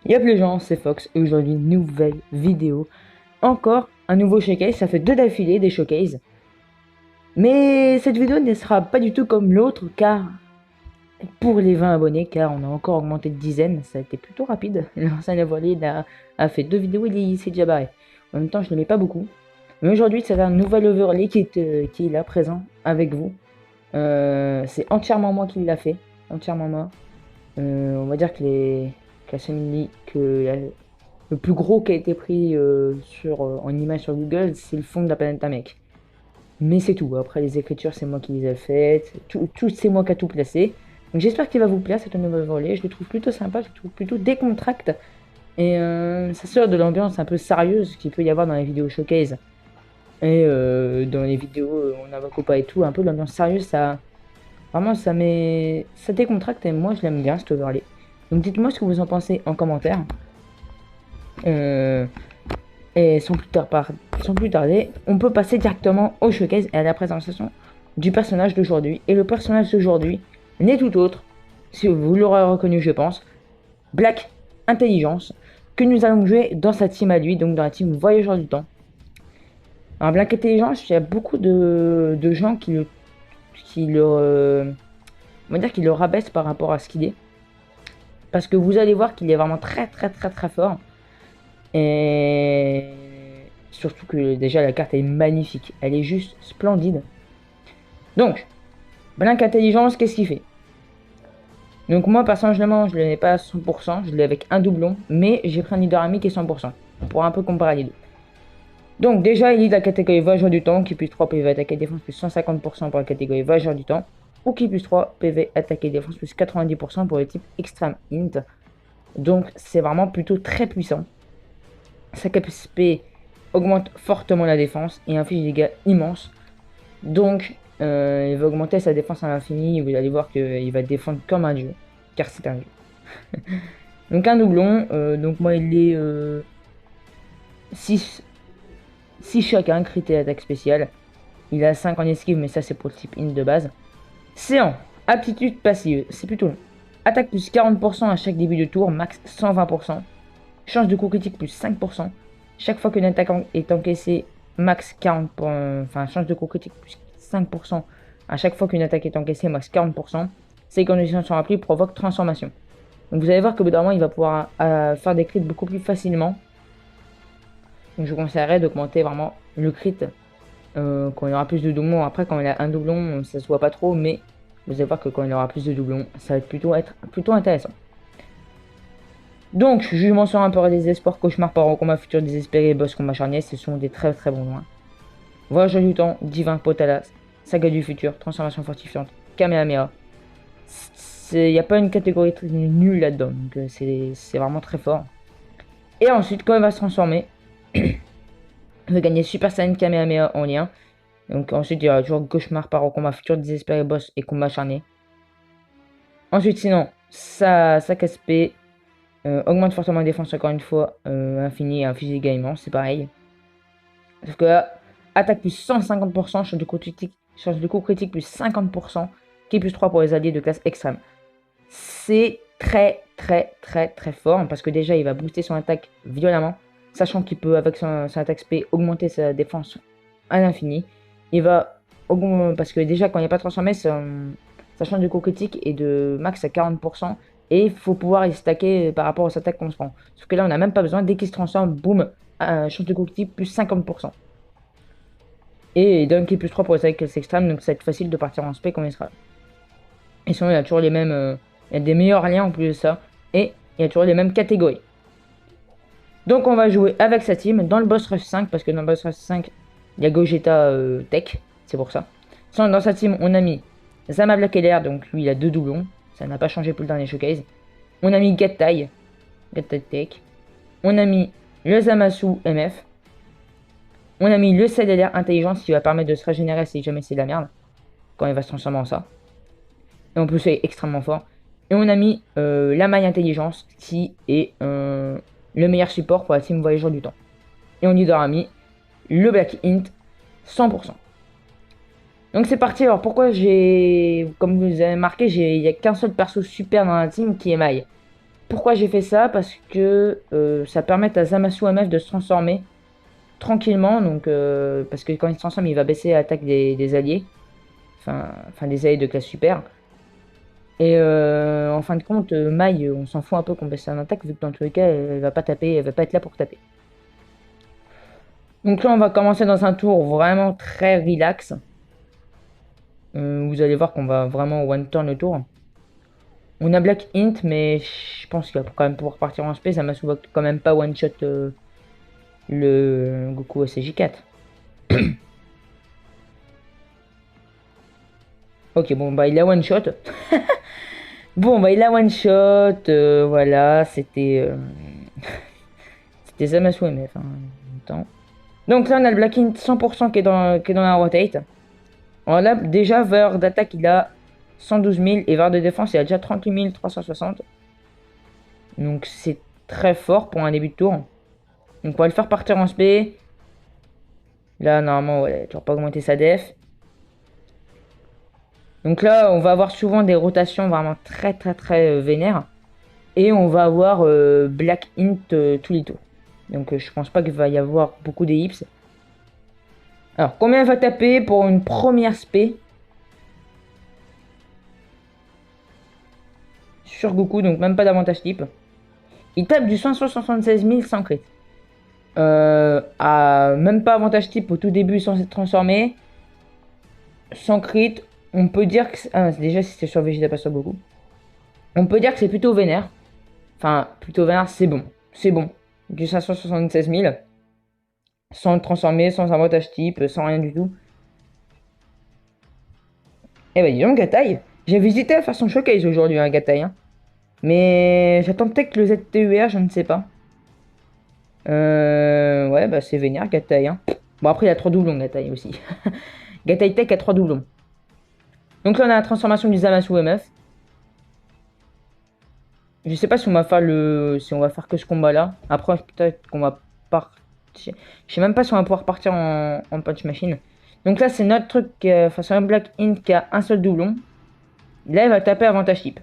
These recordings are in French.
Y'a les gens, c'est Fox et aujourd'hui nouvelle vidéo. Encore un nouveau showcase, ça fait deux d'affilée des showcases. Mais cette vidéo ne sera pas du tout comme l'autre car pour les 20 abonnés, car on a encore augmenté de dizaines, ça a été plutôt rapide. L'ancien Lavalée a fait deux vidéos, il s'est déjà barré. En même temps, je ne mets pas beaucoup. Mais aujourd'hui, c'est un nouvel overlay qui est là présent avec vous. C'est entièrement moi qui l'a fait, entièrement moi. On va dire que le plus gros qui a été pris en image sur Google, c'est le fond de la planète Namek. Mais c'est tout. Après, les écritures, c'est moi qui les ai faites. Tout c'est moi qui a tout placé. Donc j'espère qu'il va vous plaire, cet nouveau volet. Je le trouve plutôt sympa, je le trouve plutôt décontracte. Et ça sort de l'ambiance un peu sérieuse qu'il peut y avoir dans les vidéos showcase. Et dans les vidéos on invoque pas et tout, un peu l'ambiance sérieuse, ça... Vraiment, ça décontracte et moi, je l'aime bien, cet overlay. Donc dites-moi ce que vous en pensez en commentaire. Et sans plus tarder, on peut passer directement au showcase et à la présentation du personnage d'aujourd'hui. Et le personnage d'aujourd'hui n'est tout autre, si vous l'aurez reconnu je pense, Black Intelligence, que nous allons jouer dans sa team à lui, donc dans la team Voyageur du Temps. Alors Black Intelligence, il y a beaucoup de gens qui le rabaissent par rapport à ce qu'il est. Parce que vous allez voir qu'il est vraiment très fort. Et surtout que déjà la carte est magnifique. Elle est juste splendide. Donc, Black Intelligence, qu'est-ce qu'il fait? Donc moi personnellement je ne l'ai pas à 100%, je l'ai avec un doublon, mais j'ai pris un leader ami qui est 100%, pour un peu comparer les deux. Donc déjà il est de la catégorie Voyageur du Temps, qui plus 3 PV attaque et défense plus 150% pour la catégorie Voyageur du Temps, ou qui plus 3 PV attaque et défense plus 90% pour le type Extreme Int. Donc c'est vraiment plutôt très puissant. Sa capacité augmente fortement la défense et inflige des dégâts immenses. Donc il va augmenter sa défense à l'infini, vous allez voir qu'il va défendre comme un dieu, car c'est un dieu. Donc un doublon, donc moi il est 6 chacun, crit et attaque spéciale. Il a 5 en esquive, mais ça c'est pour le type int de base. Séant, aptitude passive, c'est plutôt long. Attaque plus 40% à chaque début de tour, max 120%. Change de coup critique plus 5%. Chaque fois qu'une attaque est encaissée, max 40%. Enfin, change de coup critique plus 5%. À chaque fois qu'une attaque est encaissée, max 40%. Ces conditions sont appelées provoque transformation. Donc vous allez voir que bout d'un moment, il va pouvoir faire des crits beaucoup plus facilement. Donc je vous conseillerais d'augmenter vraiment le crit quand il y aura plus de doublons. Après, quand il a un doublon, ça se voit pas trop, mais vous allez voir que quand il y aura plus de doublons, ça va être plutôt intéressant. Donc, jugement sur un peu des espoirs, cauchemar, par combat futur, désespéré, boss, combat charnier, ce sont des très bons loin. Voyageur du temps, divin, Potalas, saga du futur, transformation fortifiante, Kamehameha. Il n'y a pas une catégorie nulle là-dedans, donc c'est vraiment très fort. Et ensuite, quand il va se transformer, il va gagner Super Saiyan Kamehameha en lien. Donc ensuite, il y aura toujours cauchemar, par combat futur, désespéré, boss et combat charnier. Ensuite, sinon, sa SP augmente fortement la défense encore une fois, infini et un fusil également, c'est pareil. Sauf que là, attaque plus 150%, charge de coup critique plus 50%, qui plus 3 pour les alliés de classe extrême. C'est très fort, parce que déjà il va booster son attaque violemment, sachant qu'il peut avec son attaque SP augmenter sa défense à l'infini. Il va augmenter, parce que déjà quand il n'est pas transformé, sa charge de coup critique est de max à 40%. Et il faut pouvoir y stacker par rapport aux attaques qu'on se prend. Sauf que là, on n'a même pas besoin. Dès qu'il se transforme, boum, chance de coup critique plus 50%. Et d'un qui plus 3 pour les attaques extrêmes, donc ça va être facile de partir en spé quand il sera. Et sinon, il y a toujours les mêmes. Il y a des meilleurs liens en plus de ça. Et il y a toujours les mêmes catégories. Donc, on va jouer avec sa team dans le boss rush 5. Parce que dans le boss rush 5, il y a Gogeta Tech. C'est pour ça. Sinon, dans sa team, on a mis Zama Black LR. Donc, lui, il a 2 doublons. Ça n'a pas changé pour le dernier showcase. On a mis Gattai Tech. On a mis le Zamasu MF. On a mis le CDLR Intelligence qui va permettre de se régénérer si jamais c'est de la merde. Quand il va se transformer en ça. Et en plus, c'est extrêmement fort. Et on a mis la maille Intelligence qui est le meilleur support pour la team Voyageur du Temps. Et on y aura mis le Black Int 100%. Donc c'est parti. Alors pourquoi comme vous avez marqué, il n'y a qu'un seul perso super dans la team qui est Maille. Pourquoi j'ai fait ça? Parce que ça permet à Zamasu MF de se transformer tranquillement. Donc, parce que quand il se transforme, il va baisser l'attaque des alliés. Enfin, des alliés de classe super. Et en fin de compte, Mai, on s'en fout un peu qu'on baisse son attaque, vu que dans tous les cas, elle va pas taper, elle va pas être là pour taper. Donc là, on va commencer dans un tour vraiment très relax. Vous allez voir qu'on va vraiment one-turn le tour. On a Black Int, mais je pense qu'il va quand même pouvoir partir en space. Ça m'a souvent quand même pas one-shot le Goku SJ4. Ok, bon, bah il a one-shot. Bon, bah il a one-shot. Voilà, c'était Zamasu MF. Hein, en même temps. Donc là, on a le Black Int 100% qui est dans la rotate. Alors là, déjà, valeur d'attaque, il a 112 000 et valeur de défense, il a déjà 38 360. Donc c'est très fort pour un début de tour. Donc on va le faire partir en SP. Là, normalement, ouais, toujours pas augmenter sa def. Donc là, on va avoir souvent des rotations vraiment très très très vénères. Et on va avoir Black Int tous les tours. Donc je pense pas qu'il va y avoir beaucoup d'ellipses. Alors, combien il va taper pour une première SP sur Goku, donc même pas d'avantage type. Il tape du 576 000 sans crit. Même pas avantage type au tout début sans s'être transformé. Sans crit, on peut dire que... déjà, si c'est sur Vegeta, pas sur Goku. On peut dire que c'est plutôt vénère. Enfin, plutôt vénère, c'est bon. C'est bon. Du 576 000. Sans le transformer, sans avantage type, sans rien du tout. Eh ben, dis donc, Gatai. J'ai visité à faire son showcase aujourd'hui, hein, Gatai. Hein. Mais j'attends peut-être que le ZTUR, je ne sais pas. Ouais, bah c'est vénère, Gatai. Hein. Bon, après, il a 3 doublons, Gatai aussi. Gatai Tech a 3 doublons. Donc là, on a la transformation du Zamasu MF. Je sais pas si on va faire si on va faire que ce combat là. Après, peut-être qu'on va partir. Je sais même pas si on va pouvoir partir en punch machine. Donc là, c'est notre truc face à un Black Int qui a un seul doublon. Là, il va taper avantage type.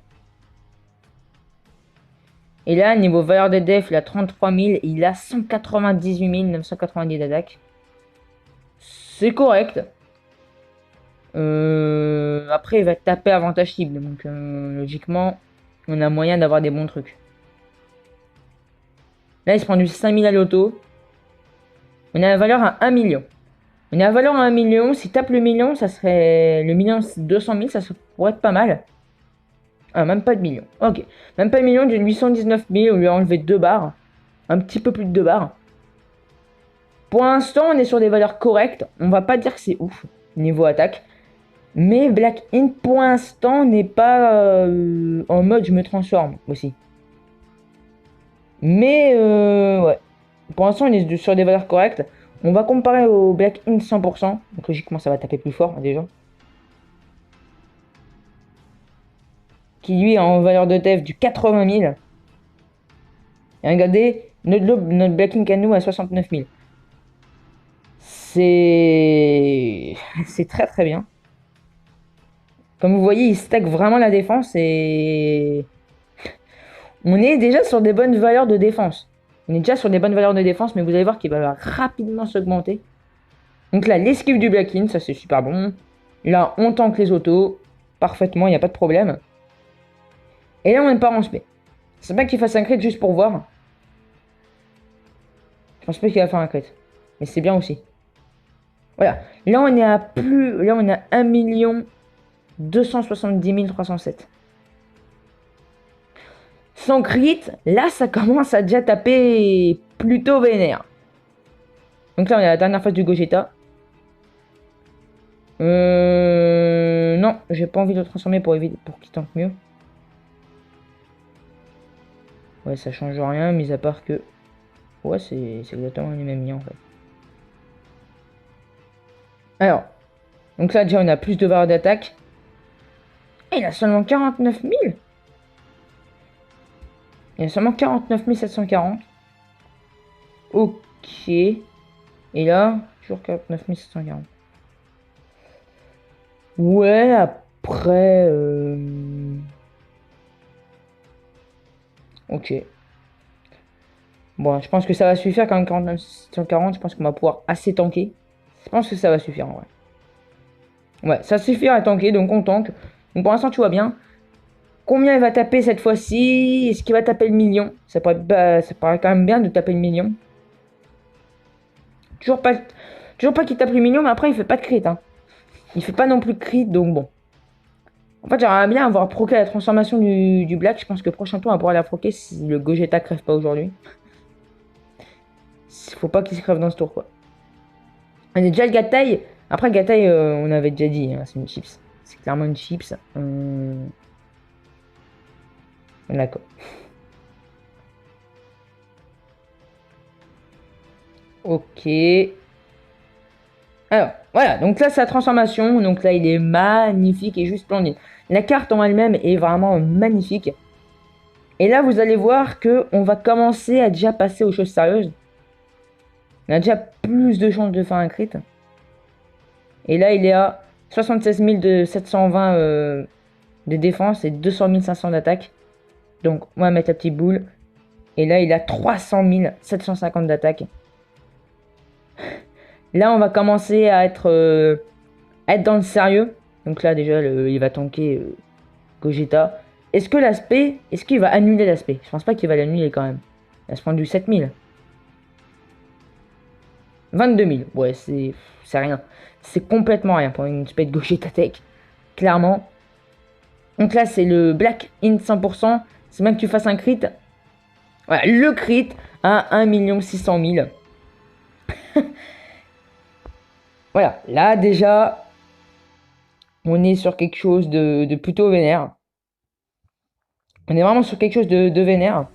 Et là, niveau valeur de def, il a 33 000. Il a 198 990 d'attaque. C'est correct. Après, il va taper avantage type. Donc, logiquement, on a moyen d'avoir des bons trucs. Là, il se prend du 5000 à l'auto. On a la valeur à 1 million. On a la valeur à 1 million. Si tape le million, ça serait... Le million 200 000, ça pourrait être pas mal. Ah, même pas de million. Ok. Même pas de million, du 819 000. On lui a enlevé 2 barres. Un petit peu plus de 2 barres. Pour l'instant, on est sur des valeurs correctes. On va pas dire que c'est ouf, niveau attaque. Mais Black Int, pour l'instant, n'est pas en mode je me transforme aussi. Mais, ouais. Pour l'instant, on est sur des valeurs correctes. On va comparer au Black Int 100%. Donc, logiquement, ça va taper plus fort, déjà. Qui, lui, est en valeur de def du 80 000. Et regardez, notre Black Int à nous à 69 000. C'est très très bien. Comme vous voyez, il stack vraiment la défense et... On est déjà sur des bonnes valeurs de défense. On est déjà sur des bonnes valeurs de défense, mais vous allez voir qu'il va rapidement s'augmenter. Donc là, l'esquive du Black Int, ça c'est super bon. Là, on tank les autos. Parfaitement, il n'y a pas de problème. Et là, on part en spé. C'est pas qu'il fasse un crit juste pour voir. Je pense pas qu'il va faire un crit. Mais c'est bien aussi. Voilà. Là, on est à plus... Là, on a 1 270 307. Sans crit, là, ça commence à déjà taper plutôt vénère. Donc là, on est à la dernière phase du Gogeta. Non, j'ai pas envie de le transformer pour qu'il tank mieux. Ouais, ça change rien, mis à part que... Ouais, c'est exactement les mêmes liens, en fait. Alors, donc là, déjà, on a plus de barres d'attaque. Et il a seulement 49 000. Il a seulement 49 740. Ok. Et là, toujours 49 740. Ouais, après... Ok. Bon, je pense que ça va suffire quand même, 49 140. Je pense qu'on va pouvoir assez tanker. Je pense que ça va suffire en vrai. Ouais, ça suffit à tanker, donc on tank. Donc pour l'instant, tu vois bien. Combien il va taper cette fois-ci? Est-ce qu'il va taper le million? Ça paraît quand même bien de taper le million. Toujours pas, toujours pas qu'il tape le million, mais après, il fait pas de crit. Hein. Il fait pas non plus de crit, donc bon. En fait, j'aimerais bien avoir proqué la transformation du Black. Je pense que prochain tour, on va pouvoir la proquer si le Gogeta crève pas aujourd'hui. Faut pas qu'il se crève dans ce tour, quoi. On est déjà le Gataille. Après, Gataille, on avait déjà dit, hein, c'est une chips. C'est clairement une chips. D'accord. Ok. Alors, voilà. Donc là, sa transformation. Donc là, il est magnifique et juste splendide. La carte en elle-même est vraiment magnifique. Et là, vous allez voir que on va commencer à déjà passer aux choses sérieuses. On a déjà plus de chances de faire un crit. Et là, il est à 76 720 de défense et 200 500 d'attaque. Donc, on va mettre la petite boule. Et là, il a 300 750 d'attaque. Là, on va commencer à être dans le sérieux. Donc là, déjà, il va tanker Gogeta. Est-ce que l'aspect... Est-ce qu'il va annuler l'aspect? Je pense pas qu'il va l'annuler quand même. Il va se prendre du 7000. 22 000. Ouais, c'est rien. C'est complètement rien pour une espèce de Gogeta Tech. Clairement. Donc là, c'est le Black in 100%. C'est même que tu fasses un crit. Voilà, le crit à 1 600 000. Voilà, là déjà, on est sur quelque chose de plutôt vénère. On est vraiment sur quelque chose de vénère.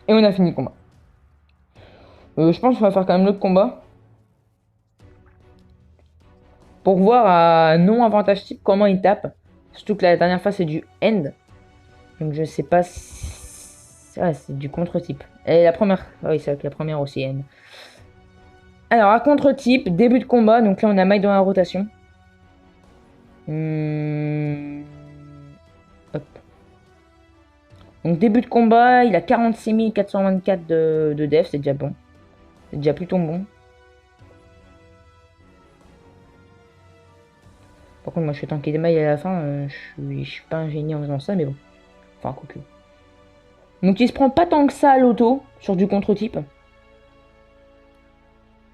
Et on a fini le combat. Je pense qu'on va faire quand même l'autre combat. Pour voir à non-avantage type comment il tape. Surtout que la dernière fois c'est du end. Donc je sais pas si... Ouais, c'est du contre-type. Et la première... Ah oui, c'est vrai que la première aussi end. Alors, à contre-type, début de combat. Donc là, on a Mike dans la rotation. Hop. Donc début de combat, il a 46 424 de def, c'est déjà bon. C'est déjà plutôt bon. Par contre, moi je suis tanké des mailles à la fin, je suis pas un génie en faisant ça, mais bon. Enfin, quoi que. Donc il se prend pas tant que ça à l'auto, sur du contre-type.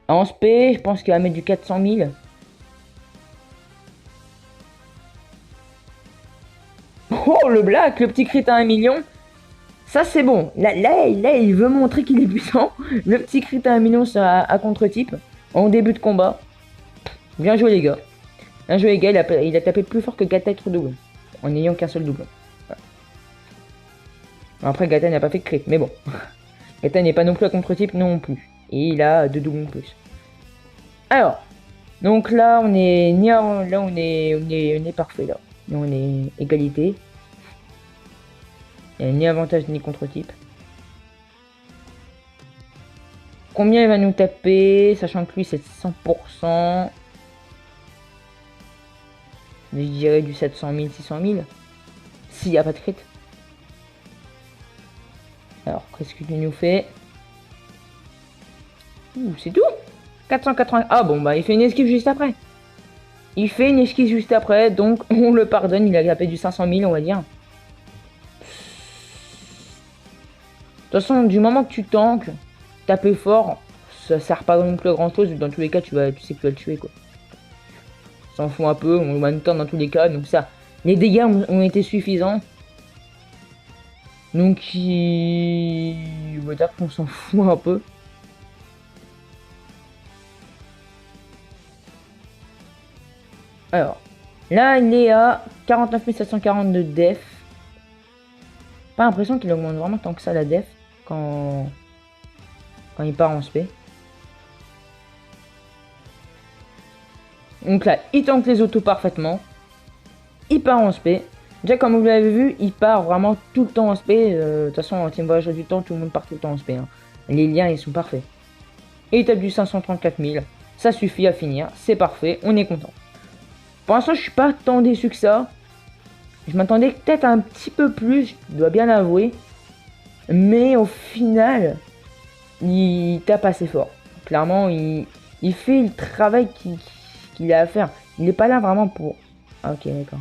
En SP, je pense qu'il va mettre du 400 000. Oh, le black, le petit crit à 1 million. Ça, c'est bon. Là, il veut montrer qu'il est puissant. Le petit crit à 1 million à contre-type. En début de combat. Bien joué, les gars. Bien joué, les gars. Il a tapé plus fort que Gata trop double. En n'ayant qu'un seul double. Voilà. Après, Gata n'a pas fait de crit. Mais bon. Gata n'est pas non plus à contre-type non plus. Et il a 2 doubles en plus. Alors. Donc là, on est parfait, là. On est égalité. Il n'y a ni avantage ni contre-type. Combien il va nous taper, sachant que lui c'est 100%. Je dirais du 700 000, 600 000. S'il n'y a pas de crit. Alors, qu'est-ce qu'il nous fait? C'est tout. 480. Ah bon, bah il fait une esquive juste après. Il fait une esquive juste après, donc on le pardonne. Il a tapé du 500 000, on va dire. De toute façon, du moment que tu tankes, taper fort, ça sert pas non plus à grand chose. Dans tous les cas, tu sais que tu vas le tuer, quoi. S'en fout un peu, on le one-turn dans tous les cas, donc ça. Les dégâts ont été suffisants. Donc, on va dire qu'on s'en fout un peu. Alors, là, il est à 49 740 de def. Pas l'impression qu'il augmente vraiment tant que ça la def quand il part en SP. Donc là, il tank les autos parfaitement. Il part en SP. Déjà, comme vous l'avez vu, il part vraiment tout le temps en SP. De toute façon, en Team Voyage du temps, tout le monde part tout le temps en SP. Hein. Les liens, ils sont parfaits. Et il tape du 534 000. Ça suffit à finir. C'est parfait. On est content. Pour l'instant, je suis pas tant déçu que ça. Je m'attendais peut-être un petit peu plus, je dois bien l'avouer. Mais au final, il tape assez fort. Clairement, il fait le travail qu'il a à faire. Il n'est pas là vraiment pour... Ah, ok, d'accord.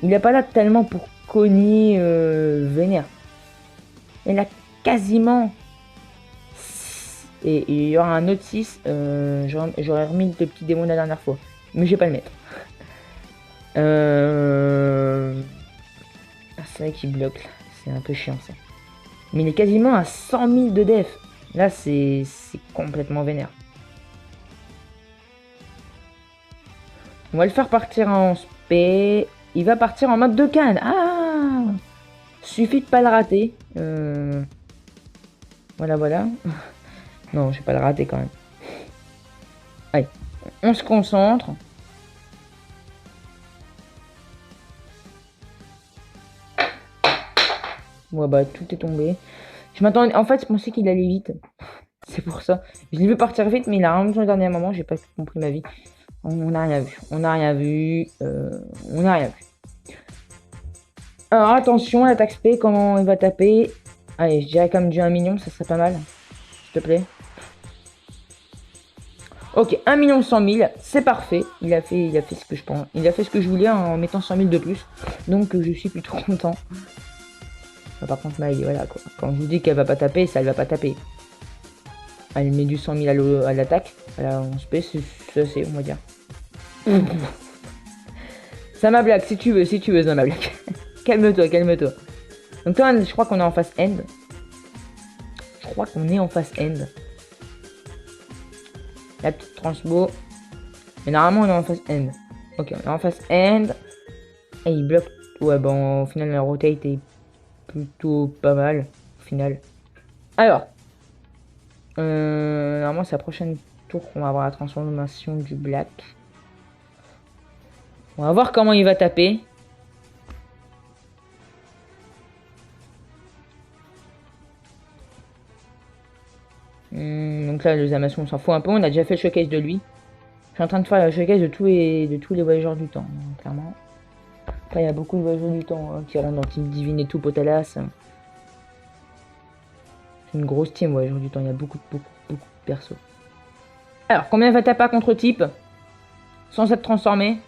Il n'est pas là tellement pour cogner vénère. Il a quasiment... Et il y aura un autre 6. J'aurais remis le petit démon la dernière fois. Mais je vais pas le mettre. Ah, c'est vrai qu'il bloque. C'est un peu chiant ça. Mais il est quasiment à 100 000 de def. Là, c'est complètement vénère. On va le faire partir en spé. Il va partir en mode de canne. Ah! Suffit de pas le rater. Voilà, voilà. Non, je vais pas le rater quand même. Allez, on se concentre. Ouais, bah, tout est tombé. Je m'attendais... En fait, je pensais qu'il allait vite. C'est pour ça. Je l'ai vu partir vite, mais il a vraiment besoin au dernier moment. J'ai pas compris ma vie. On n'a rien vu. On n'a rien vu. On n'a rien vu. Alors, attention, l'attaque spé, comment il va taper. Allez, je dirais comme du 1 million, ça serait pas mal. S'il te plaît. Ok, 1 100 000, c'est parfait. Il a fait ce que je pense. Il a fait ce que je voulais en mettant 100 000 de plus. Donc je suis plutôt content. Par contre, Maï, voilà quoi. Quand je vous dis qu'elle va pas taper, ça elle va pas taper. Elle met du 100 000 à l'attaque. Voilà, on se paie, c'est assez, on va dire. Ça m'a blague, si tu veux, ça m'a blague. Calme-toi, calme-toi. Donc là, je crois qu'on est en phase end. Je crois qu'on est en phase end. La petite transbo. Mais normalement, on est en phase end. Ok, on est en phase end. Et il bloque. Ouais, bon, au final, la rotate est plutôt pas mal. Au final. Alors. Normalement, c'est la prochaine tour qu'on va avoir la transformation du black. On va voir comment il va taper. Donc là, le Zamasu, on s'en fout un peu. On a déjà fait le showcase de lui. Je suis en train de faire le showcase de tous les voyageurs du temps, clairement. Après, il y a beaucoup de voyageurs du temps qui rentrent dans Team Divine et tout, Potalas. C'est une grosse team, voyageurs du temps. Il y a beaucoup de persos. Alors, combien va taper contre type sans être transformé?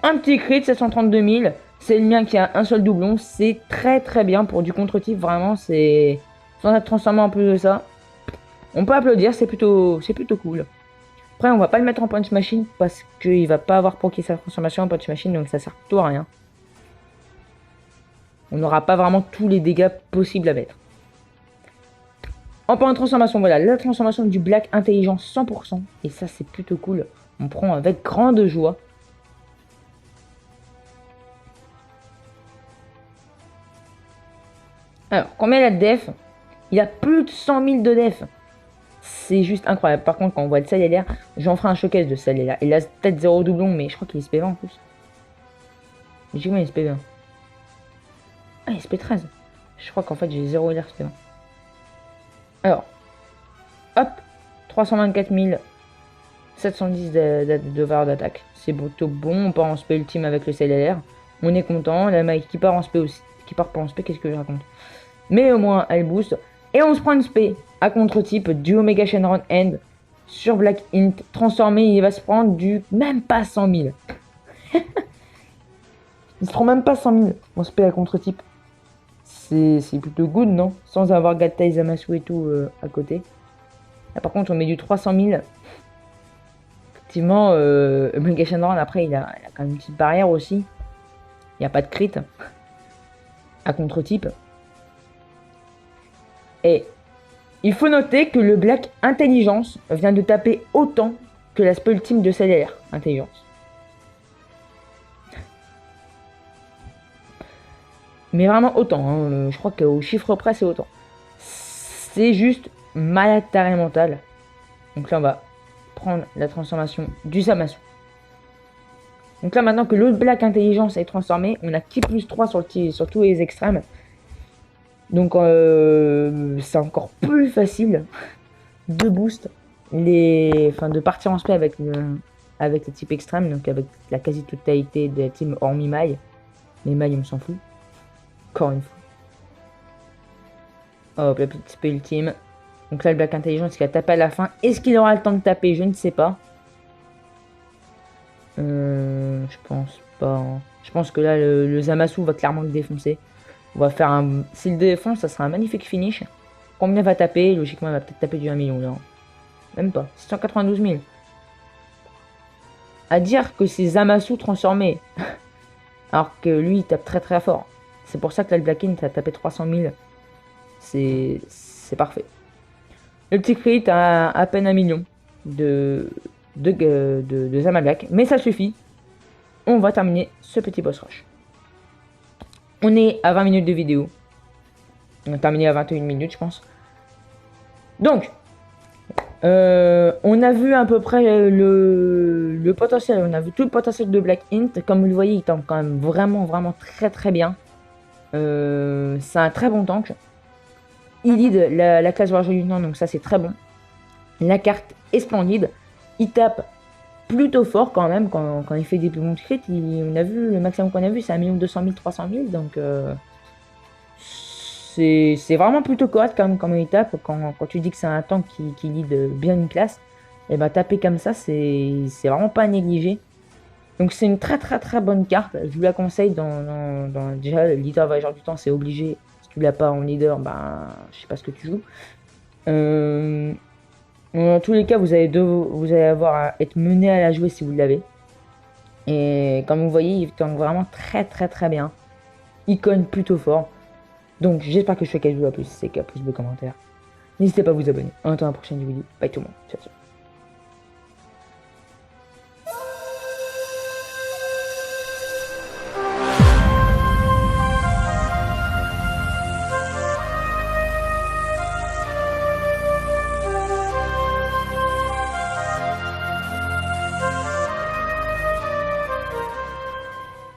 Un petit crit, 732 000. C'est le mien qui a un seul doublon. C'est très très bien pour du contre-type. Vraiment, c'est... Sans être transformé en plus de ça. On peut applaudir, c'est plutôt cool. Après, on va pas le mettre en punch machine parce qu'il va pas avoir proqué sa transformation en punch machine. Donc ça sert plutôt à rien. On n'aura pas vraiment tous les dégâts possibles à mettre. En point de transformation, voilà. La transformation du Black Intelligence 100%. Et ça, c'est plutôt cool. On prend avec grande joie. Alors, combien il a de def? Il a plus de 100 000 de def. C'est juste incroyable. Par contre, quand on voit le Salaire, j'en ferai un showcase de Salaire. Il a peut-être 0 doublon, mais je crois qu'il est SP20 en plus. Je dis combien il est SP20? Ah, il est SP13. Je crois qu'en fait, j'ai 0 LR SP20. Alors, hop, 324 710 de valeur d'attaque. C'est plutôt bon. On part en SP ultime avec le CLR. On est content. La Mike qui part en SP aussi. Qui part pas en SP, qu'est-ce que je raconte? Mais au moins, elle booste. Et on se prend une SP à contre-type du Omega Shenron End sur Black Int. Transformé, il va se prendre du même pas 100 000. Il se prend même pas 100 000 en SP à contre-type. C'est plutôt good, non? Sans avoir Gatai, Zamasu et tout à côté. Là, par contre, on met du 300 000. Effectivement, Omega Shenron, après, il a quand même une petite barrière aussi. Il n'y a pas de crit à contre-type. Et il faut noter que le Black Intelligence vient de taper autant que la spell ultime de CLR Intelligence. Mais vraiment autant, hein. Je crois qu'au chiffre près c'est autant. C'est juste malade taré mental. Donc là on va prendre la transformation du Zamasu. Donc là maintenant que l'autre Black Intelligence est transformé, on a qui plus 3 sur tous les extrêmes. Donc c'est encore plus facile de boost de partir en spé avec les types extrêmes, donc avec la quasi-totalité des teams hormis Mai. Mais Mai on s'en fout. Encore une fois. Hop, la petite spell ultime. Donc là, le Black Intelligence qui a tapé à la fin. Est-ce qu'il aura le temps de taper? Je ne sais pas. Je pense pas. Hein. Je pense que là, le Zamasu va clairement le défoncer. On va faire un... S'il défonce, ça sera un magnifique finish. Combien va taper? Logiquement, il va peut-être taper du 1 million là. Même pas. 692 000. À dire que c'est Zamasu transformé. Alors que lui, il tape très très fort. C'est pour ça que là, le Black Int a tapé 300 000. C'est parfait. Le petit crit a à peine 1 million de Zama Black. Mais ça suffit. On va terminer ce petit boss rush. On est à 20 minutes de vidéo. On a terminé à 21 minutes, je pense. Donc, on a vu à peu près le potentiel. On a vu tout le potentiel de Black Int. Comme vous le voyez, il tank quand même vraiment très très bien. C'est un très bon tank. Il lead la classe Warrior du temps, donc ça c'est très bon. La carte est splendide. Il tape plutôt fort quand même quand il fait des plus bons crits. On a vu, le maximum qu'on a vu, c'est 1 200 000, 300 000. Donc c'est vraiment plutôt correct quand même comment il tape. Quand tu dis que c'est un tank qui lead bien une classe, et bah taper comme ça, c'est vraiment pas à négliger. Donc c'est une très bonne carte. Je vous la conseille déjà le leader voyageur du temps, c'est obligé. Si tu l'as pas en leader, ben je sais pas ce que tu joues. Dans tous les cas, vous allez avoir à être mené à la jouer si vous l'avez. Et comme vous voyez, il tank vraiment très bien. Il cogne plutôt fort. Donc j'espère que je fais quelque chose à plus. Si c'est le cas, pouce bleu, commentaire. N'hésitez pas à vous abonner. En attendant la prochaine vidéo. Bye tout le monde. Ciao.